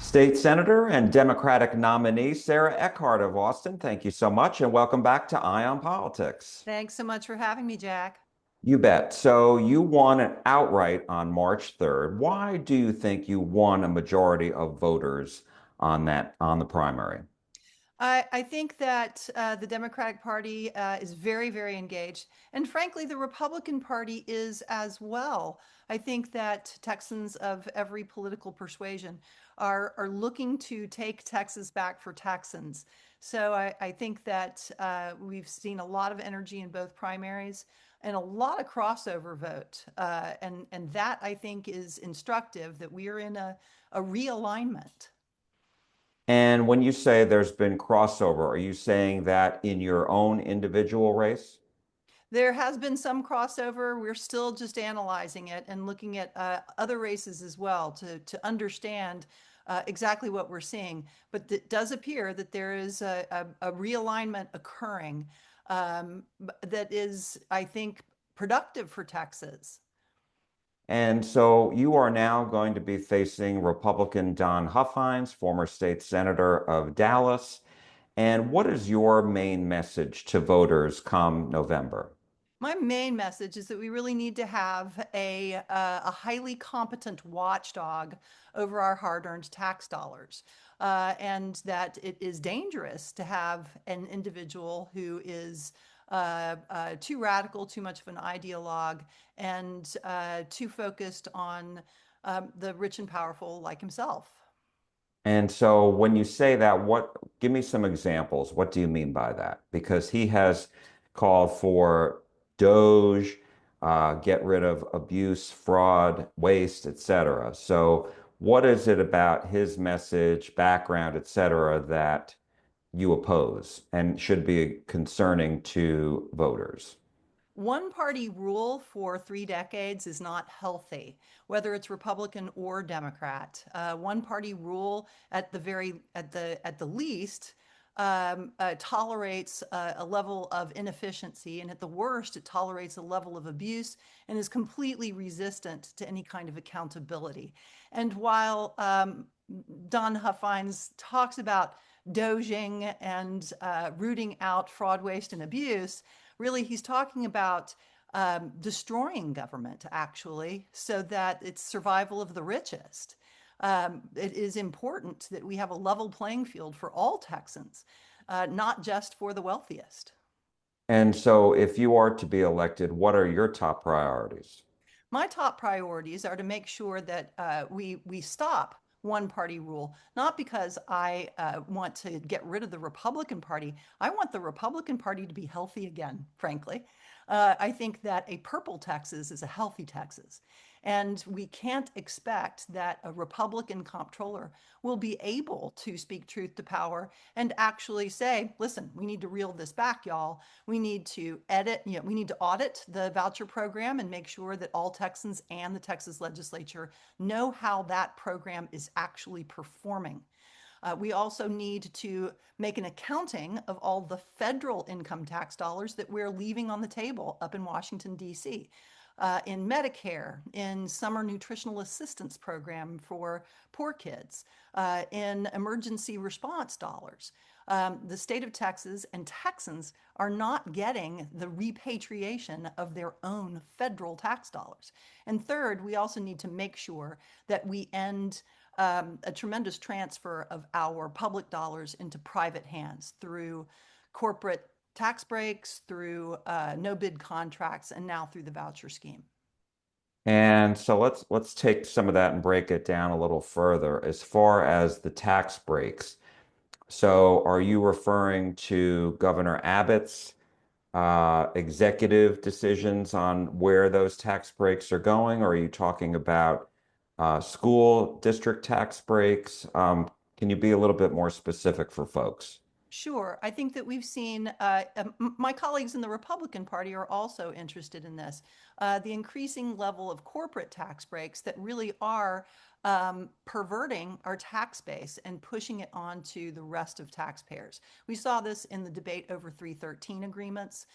State Senator and Democratic nominee Sarah Eckhardt of Austin, thank you so much and welcome back to Eye on Politics. Thanks so much for having me, Jack. You bet. So you won it outright on March 3rd. Why do you think you won a majority of voters on the primary? I think that the Democratic Party is very, very engaged. And frankly, the Republican Party is as well. I think that Texans of every political persuasion are looking to take Texas back for Texans. So I think that we've seen a lot of energy in both primaries and a lot of crossover vote. And that I think is instructive that we are in a realignment. And when you say there's been crossover, are you saying that in your own individual race? There has been some crossover. We're still just analyzing it and looking at other races as well to understand exactly what we're seeing. But it does appear that there is a realignment occurring that is, I think, productive for Texas. And so you are now going to be facing Republican Don Huffines, former state senator of Dallas. And what is your main message to voters come November? My main message is that we really need to have a highly competent watchdog over our hard-earned tax dollars, and that it is dangerous to have an individual who is too radical, too much of an ideologue, and too focused on the rich and powerful like himself. And so when you say that, give me some examples. What do you mean by that? Because he has called for Doge, get rid of abuse, fraud, waste, etc. So what is it about his message, background, etc., that you oppose and should be concerning to voters? One party rule for 3 decades is not healthy, whether it's Republican or Democrat. One party rule at the least tolerates a level of inefficiency, and at the worst, it tolerates a level of abuse and is completely resistant to any kind of accountability. And while Don Huffines talks about doging and rooting out fraud, waste, and abuse, really he's talking about destroying government, actually, so that it's survival of the richest. It is important that we have a level playing field for all Texans, not just for the wealthiest. And so if you are to be elected, what are your top priorities? My top priorities are to make sure that we stop one party rule, not because I want to get rid of the Republican Party. I want the Republican Party to be healthy again, frankly. I think that a purple Texas is a healthy Texas. And we can't expect that a Republican comptroller will be able to speak truth to power and actually say, listen, we need to reel this back, y'all. We need to we need to audit the voucher program and make sure that all Texans and the Texas legislature know how that program is actually performing. We also need to make an accounting of all the federal income tax dollars that we're leaving on the table up in Washington, D.C. In Medicare, in summer nutritional assistance program for poor kids, in emergency response dollars. The state of Texas and Texans are not getting the repatriation of their own federal tax dollars. And third, we also need to make sure that we end a tremendous transfer of our public dollars into private hands through corporate tax breaks, through no bid contracts, and now through the voucher scheme. And so let's take some of that and break it down a little further as far as the tax breaks. So are you referring to Governor Abbott's executive decisions on where those tax breaks are going, or are you talking about school district tax breaks? Can you be a little bit more specific for folks? Sure. I think that we've seen, my colleagues in the Republican Party are also interested in this. The increasing level of corporate tax breaks that really are perverting our tax base and pushing it onto the rest of taxpayers. We saw this in the debate over 313 agreements.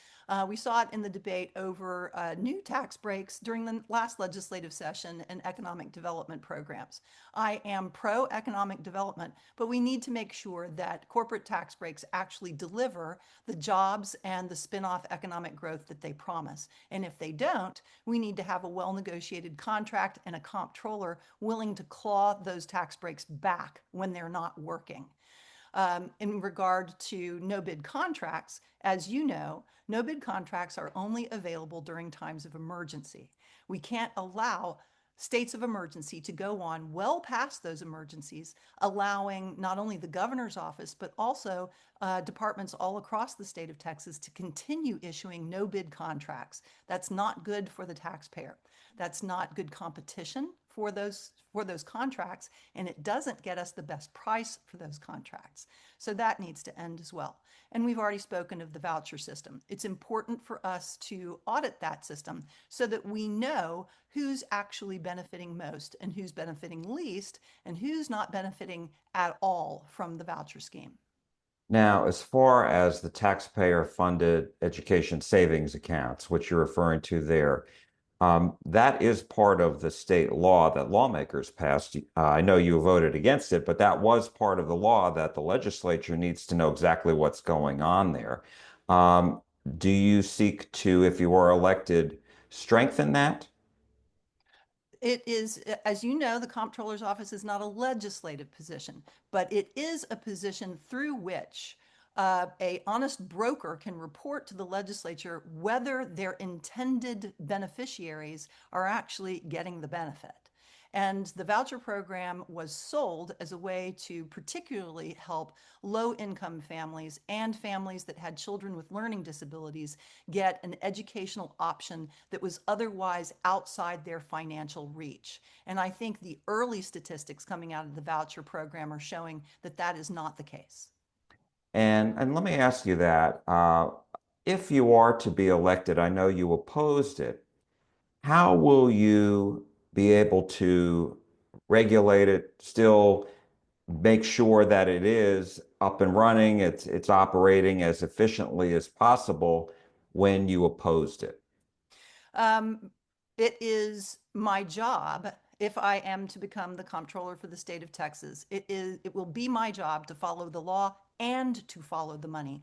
We saw it in the debate over new tax breaks during the last legislative session and economic development programs. I am pro economic development, but we need to make sure that corporate tax breaks actually deliver the jobs and the spin off economic growth that they promise. And if they don't, we need to have a well negotiated contract and a comptroller willing to claw those tax breaks back when they're not working. In regard to no bid contracts, as you know, no bid contracts are only available during times of emergency. We can't allow states of emergency to go on well past those emergencies, allowing not only the governor's office, but also departments all across the state of Texas to continue issuing no bid contracts. That's not good for the taxpayer. That's not good competition for those contracts, and it doesn't get us the best price for those contracts. So that needs to end as well. And we've already spoken of the voucher system. It's important for us to audit that system so that we know who's actually benefiting most and who's benefiting least and who's not benefiting at all from the voucher scheme. Now, as far as the taxpayer-funded education savings accounts, which you're referring to there, that is part of the state law that lawmakers passed. I know you voted against it, but that was part of the law that the legislature needs to know exactly what's going on there. Um, do you seek to, if you are elected, strengthen that? It is, as you know, the comptroller's office is not a legislative position, but it is a position through which a honest broker can report to the legislature whether their intended beneficiaries are actually getting the benefit. And the voucher program was sold as a way to particularly help low income families and families that had children with learning disabilities get an educational option that was otherwise outside their financial reach. And I think the early statistics coming out of the voucher program are showing that that is not the case. And let me ask you that. If you are to be elected, I know you opposed it. How will you be able to regulate it, still make sure that it is up and running, it's operating as efficiently as possible when you opposed it? Um, it is my job if I am to become the comptroller for the state of Texas. It will be my job to follow the law and to follow the money.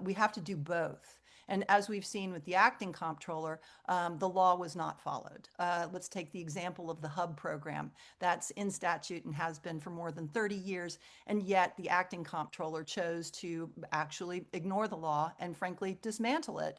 We have to do both. And as we've seen with the acting comptroller, the law was not followed. Let's take the example of the HUB program. That's in statute and has been for more than 30 years. And yet the acting comptroller chose to actually ignore the law and frankly dismantle it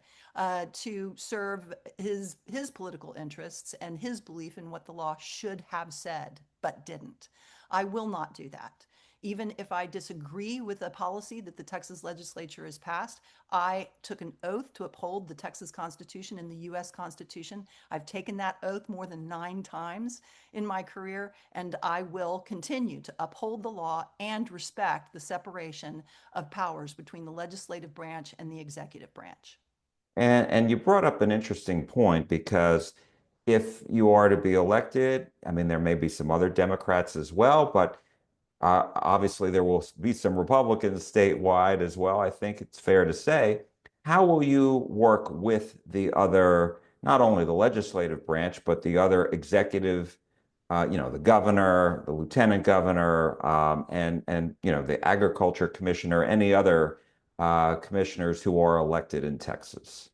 to serve his political interests and his belief in what the law should have said, but didn't. I will not do that. Even if I disagree with a policy that the Texas legislature has passed, I took an oath to uphold the Texas Constitution and the U.S. Constitution. I've taken that oath more than 9 times in my career, and I will continue to uphold the law and respect the separation of powers between the legislative branch and the executive branch. And you brought up an interesting point because if you are to be elected, I mean, there may be some other Democrats as well, but obviously, there will be some Republicans statewide as well. I think it's fair to say. How will you work with the other, not only the legislative branch, but the other executive, the governor, the lieutenant governor, and the agriculture commissioner, any other commissioners who are elected in Texas?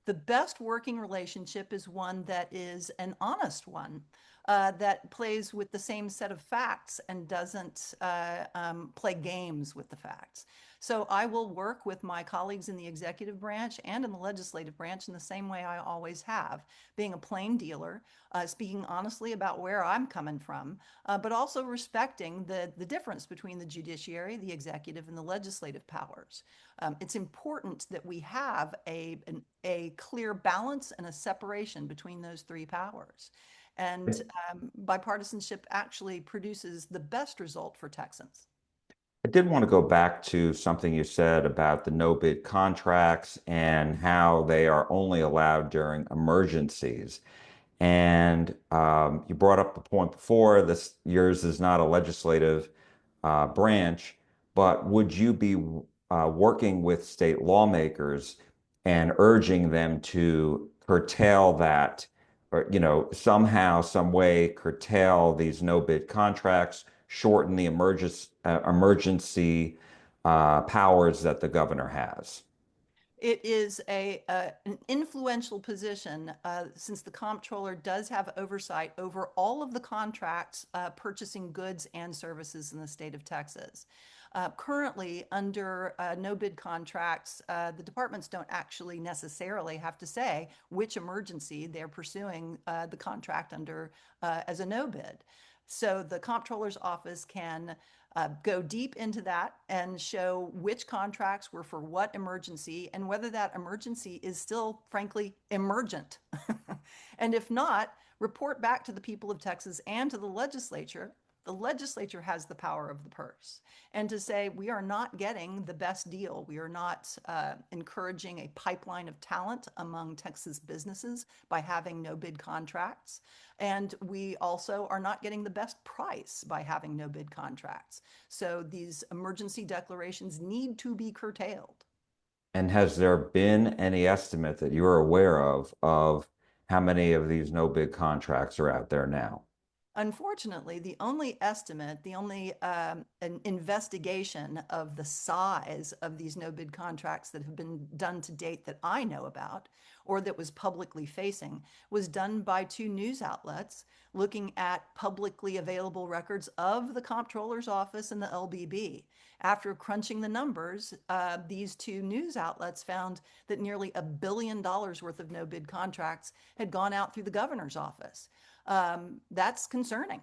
The best working relationship is one that is an honest one, that plays with the same set of facts and doesn't play games with the facts. So I will work with my colleagues in the executive branch and in the legislative branch in the same way I always have, being a plain dealer, speaking honestly about where I'm coming from, but also respecting the difference between the judiciary, the executive, and the legislative powers. It's important that we have a clear balance and a separation between those three powers. And bipartisanship actually produces the best result for Texans. I did want to go back to something you said about the no bid contracts and how they are only allowed during emergencies. And you brought up a point before, this yours is not a legislative branch, but would you be working with state lawmakers and urging them to curtail that, or, somehow, some way curtail these no bid contracts, shorten the emergency powers that the governor has. It is an influential position since the comptroller does have oversight over all of the contracts purchasing goods and services in the state of Texas. Currently, under no bid contracts, the departments don't actually necessarily have to say which emergency they're pursuing the contract under as a no bid. So the comptroller's office can go deep into that and show which contracts were for what emergency and whether that emergency is still, frankly, emergent. And if not, report back to the people of Texas and to the legislature. The legislature has the power of the purse. And to say, we are not getting the best deal. We are not encouraging a pipeline of talent among Texas businesses by having no bid contracts. And we also are not getting the best price by having no bid contracts. So these emergency declarations need to be curtailed. And has there been any estimate that you're aware of how many of these no bid contracts are out there now? Unfortunately, the only estimate, the only an investigation of the size of these no bid contracts that have been done to date that I know about, or that was publicly facing, was done by two news outlets looking at publicly available records of the comptroller's office and the LBB. After crunching the numbers, these two news outlets found that nearly $1 billion worth of no bid contracts had gone out through the governor's office. That's concerning.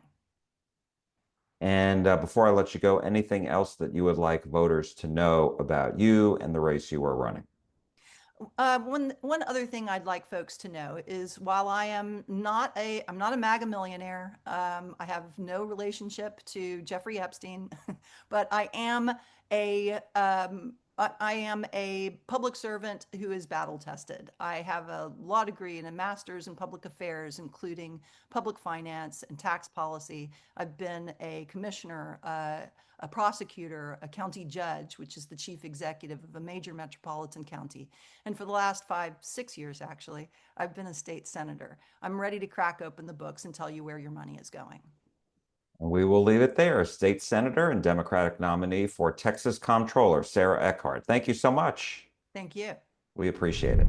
And before I let you go, anything else that you would like voters to know about you and the race you are running? One other thing I'd like folks to know is while I'm not a MAGA millionaire. I have no relationship to Jeffrey Epstein, but I am a public servant who is battle tested. I have a law degree and a master's in public affairs, including public finance and tax policy. I've been a commissioner, a prosecutor, a county judge, which is the chief executive of a major metropolitan county. And for the last 6 years, actually, I've been a state senator. I'm ready to crack open the books and tell you where your money is going. And we will leave it there. State Senator and Democratic nominee for Texas Comptroller Sarah Eckhardt. Thank you so much. Thank you. We appreciate it.